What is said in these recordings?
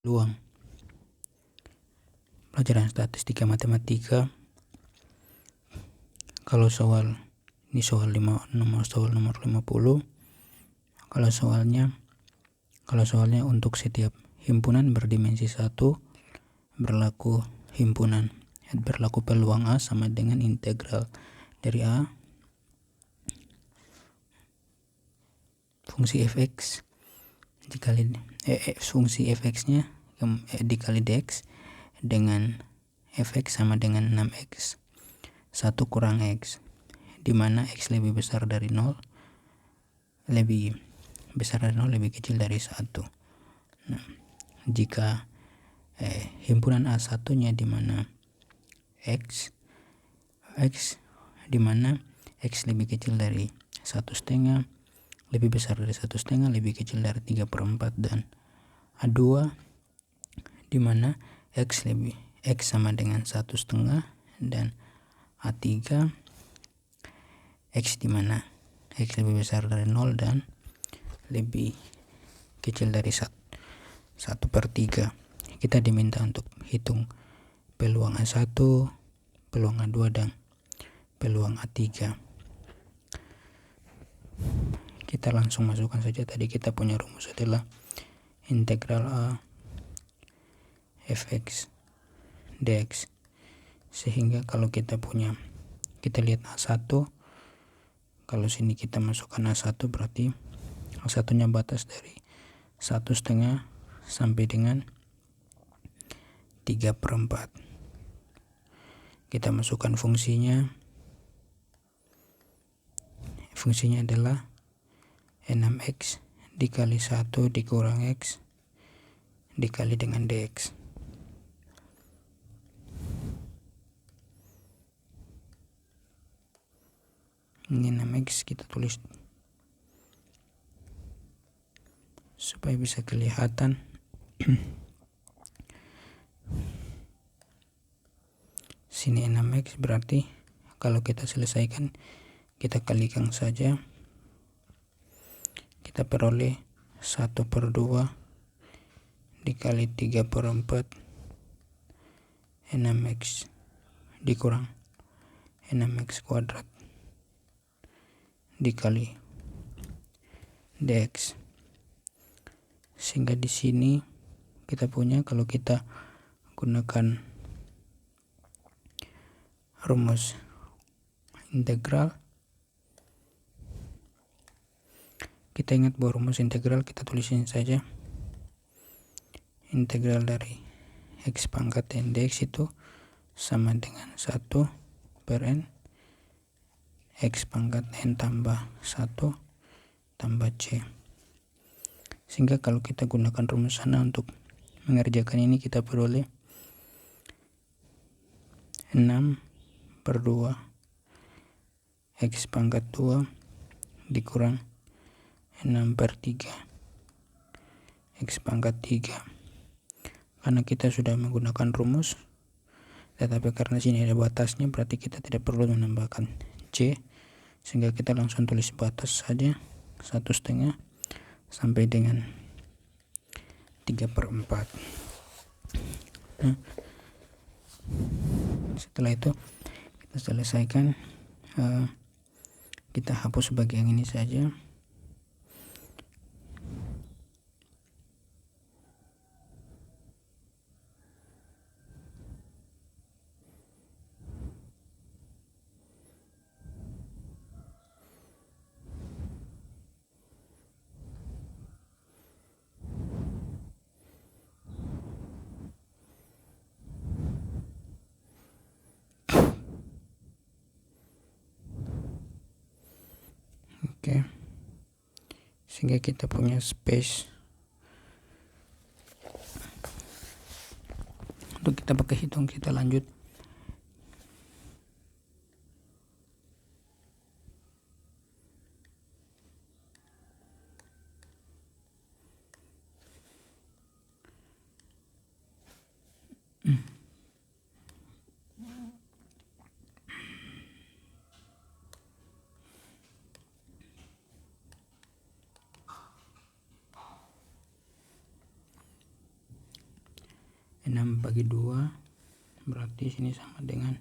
peluang. Pelajaran statistika matematika. Kalau soal ini soal nomor 50. Kalau soalnya untuk setiap himpunan berdimensi 1 berlaku peluang A sama dengan integral dari A fungsi fx dikali fungsi fx-nya dikali dx dengan fx sama dengan 6x 1 kurang x, di mana x lebih besar dari 0, lebih kecil dari 1. Nah, jika himpunan A1 nya di mana x di mana x lebih kecil dari 1/2, lebih besar dari 1/2, lebih kecil dari 3/4, dan A2 di mana x sama dengan 1/2, dan A3 x di mana x lebih besar dari 0 dan lebih kecil dari 1/3. Kita diminta untuk hitung peluang A1, peluang A2, dan peluang A3. Kita langsung masukkan saja. Tadi kita punya rumus adalah integral A fx dx, sehingga kalau kita lihat A1, kalau sini kita masukkan A1 berarti A1 nya batas dari 1/2 sampai dengan 3/4. Kita masukkan fungsinya adalah 6x dikali 1 dikurang x dikali dengan dx. Ini 6x kita tulis supaya bisa kelihatan. Sini 6x berarti kalau kita selesaikan, kita kalikan saja, kita peroleh 1/2 dikali 3/4 6x dikurang 6x kuadrat dikali dx. Sehingga di sini kita punya, kalau kita gunakan rumus integral, kita ingat bahwa rumus integral kita tulisin saja. Integral dari x pangkat n dx itu sama dengan 1/n x pangkat n tambah 1 tambah c. Sehingga kalau kita gunakan rumus sana untuk mengerjakan ini, kita peroleh 6/2 x pangkat 2 dikurang 6/3 x pangkat 3. Karena kita sudah menggunakan rumus, tetapi karena sini ada batasnya, berarti kita tidak perlu menambahkan c, sehingga kita langsung tulis batas saja 1/2 sampai dengan 3/4. Nah, setelah itu kita selesaikan, kita hapus bagian ini saja. Oke. Sehingga kita punya space untuk kita pakai hitung. Kita lanjut. 6 bagi 2 berarti sini sama dengan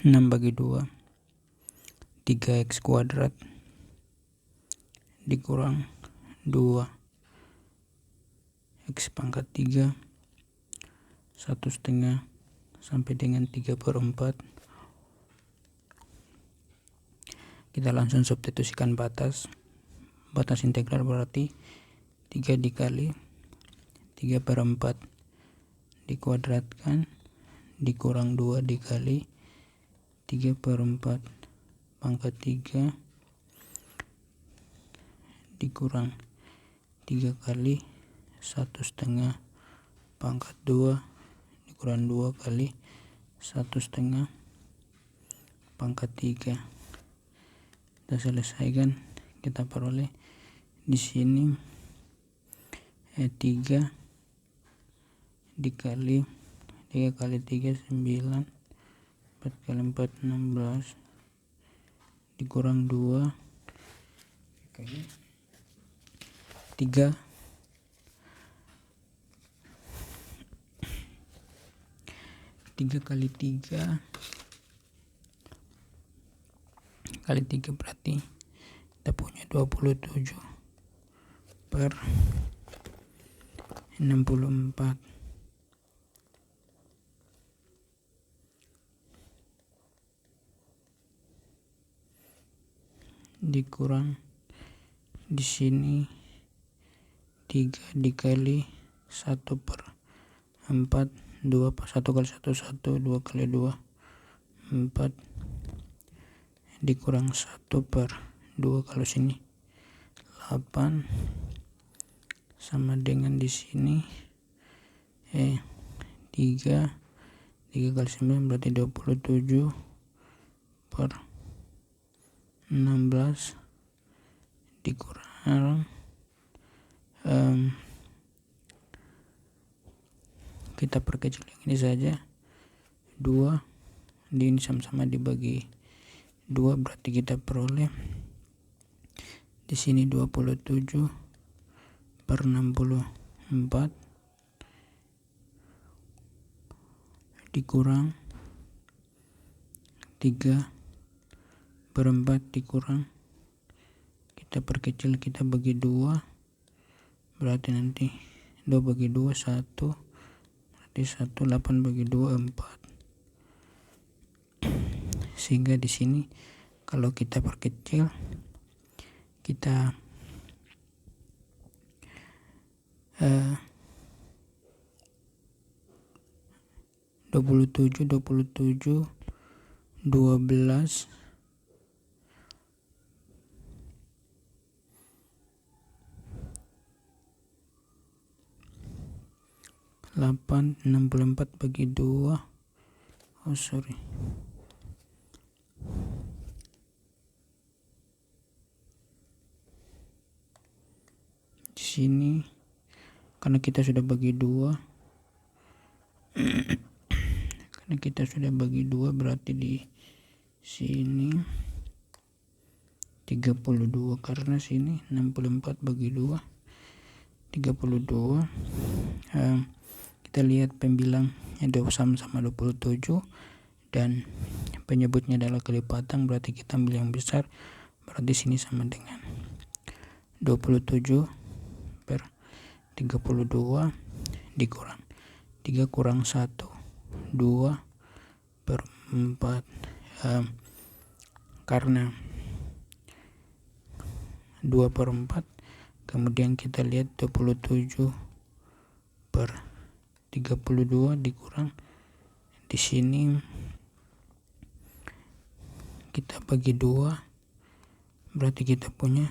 6 bagi 2 3x kuadrat dikurang 2 x pangkat 3 1/2 sampai dengan 3/4. Kita langsung substitusikan batas integral, berarti 3 dikali 3/4 dikuadratkan dikurang 2 dikali 3/4 pangkat 3 dikurang 3 kali 1/2 pangkat 2 dikurang 2 kali 1/2 pangkat 3. Kita selesaikan, kita peroleh di sini 3 dikali 3 kali 3 9, 4 kali 4 16 dikurang 2 dikali 3 kali 3 kali 3 berarti kita punya 27/64 dikurang di sini 3 dikali 1/4 2 1 kali 1 1 2 kali 2 4 dikurang 1/2 kalau sini 8 sama dengan di sini 3 kali 9 berarti 27/16 dikurang kita perkecil yang ini saja 2 di ini sama-sama dibagi 2 berarti kita peroleh di sini 27/64 dikurang 3/4 dikurang kita perkecil, kita bagi 2 berarti nanti 2 bagi 2 1 berarti 1 8 bagi 2 4, sehingga di sini kalau kita perkecil kita 27 12 8 64 bagi 2 di sini karena kita sudah bagi 2 berarti di sini 32 karena sini 64 bagi 2 32. Kita lihat pembilangnya sama-sama 27 dan penyebutnya adalah kelipatan, berarti kita ambil yang besar, berarti sini sama dengan 27/32 dikurang 3 kurang 1 2/4 karena 2/4 kemudian kita lihat 27/32 dikurang di sini kita bagi 2 berarti kita punya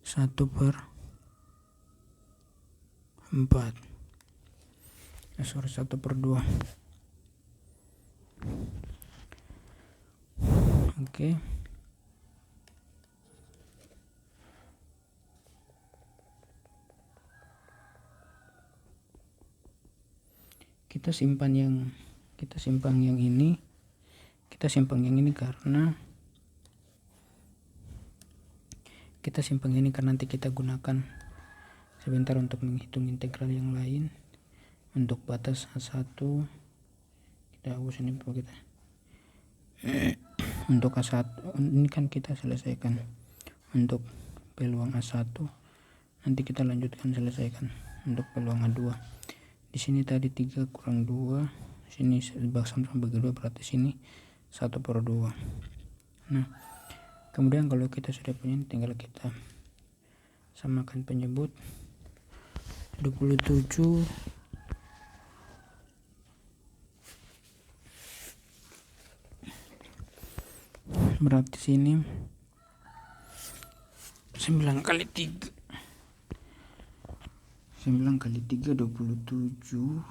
1/4 1/2. Oke. Kita simpan yang ini. Kita simpan yang ini karena nanti kita gunakan sebentar untuk menghitung integral yang lain. Untuk batas A1 kita hapus ini kita. Untuk A1 ini kan kita selesaikan. Untuk peluang A1 nanti kita lanjutkan selesaikan untuk peluang A2. Di sini tadi 3 kurang 2, sini sama bagi 2, berarti sini 1/2. Nah, kemudian kalau kita sudah punya, tinggal kita samakan penyebut 27 berarti sini 9 kali 3 27.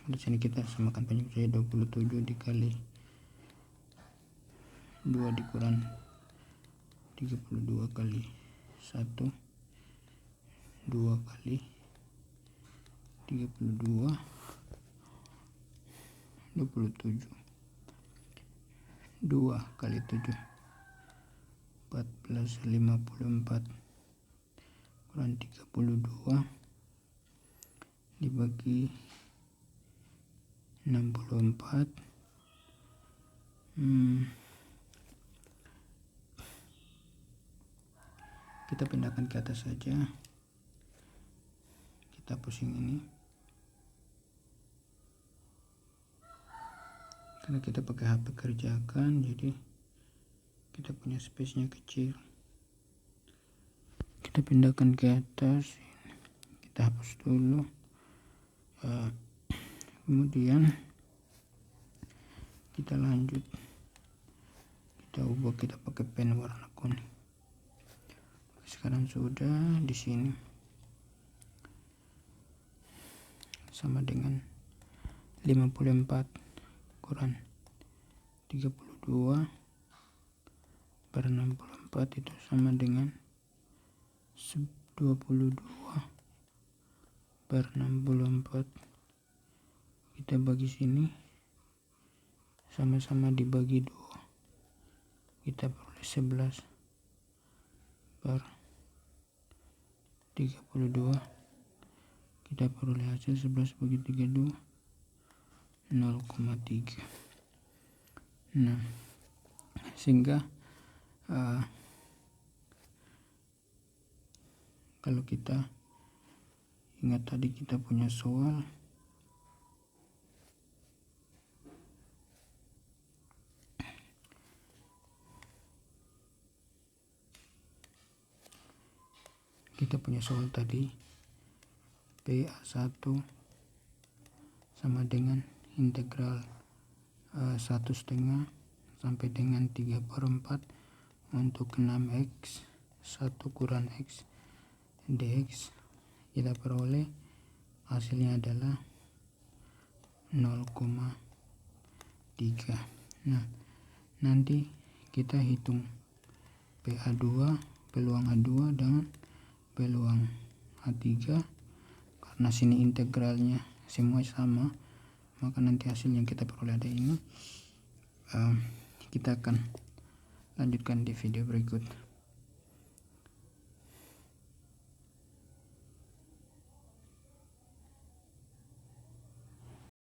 Di sini kita samakan penyebut saya 27 dikali 2 dikurang 32 kali 1, 2 kali 32, 27, 2 kali 7 14, 54 kurang 32 dibagi 64. Kita pindahkan ke atas saja, kita pusing ini karena kita pakai HP kerjakan, jadi kita punya space nya kecil. Kita pindahkan ke atas, kita hapus dulu, kemudian kita lanjut, kita ubah, kita pakai pen warna kuning. Sekarang sudah di sini sama dengan 54 kurang 32 per 64 itu sama dengan 22 per 64. Kita bagi sini, sama-sama dibagi 2, kita peroleh 11 per 32. Kita peroleh hasil 11 bagi 32 0,3. Nah, sehingga kalau kita ingat tadi kita punya soal tadi PA1 sama dengan integral 1/2 sampai dengan 3/4 untuk 6x 1 kurang x dx. Kita peroleh hasilnya adalah 0,3. Nah, nanti kita hitung PA2, peluang A2 dengan peluang A3. Karena sini integralnya semua sama, maka nanti hasil yang kita peroleh ada ini. Kita akan lanjutkan di video berikut.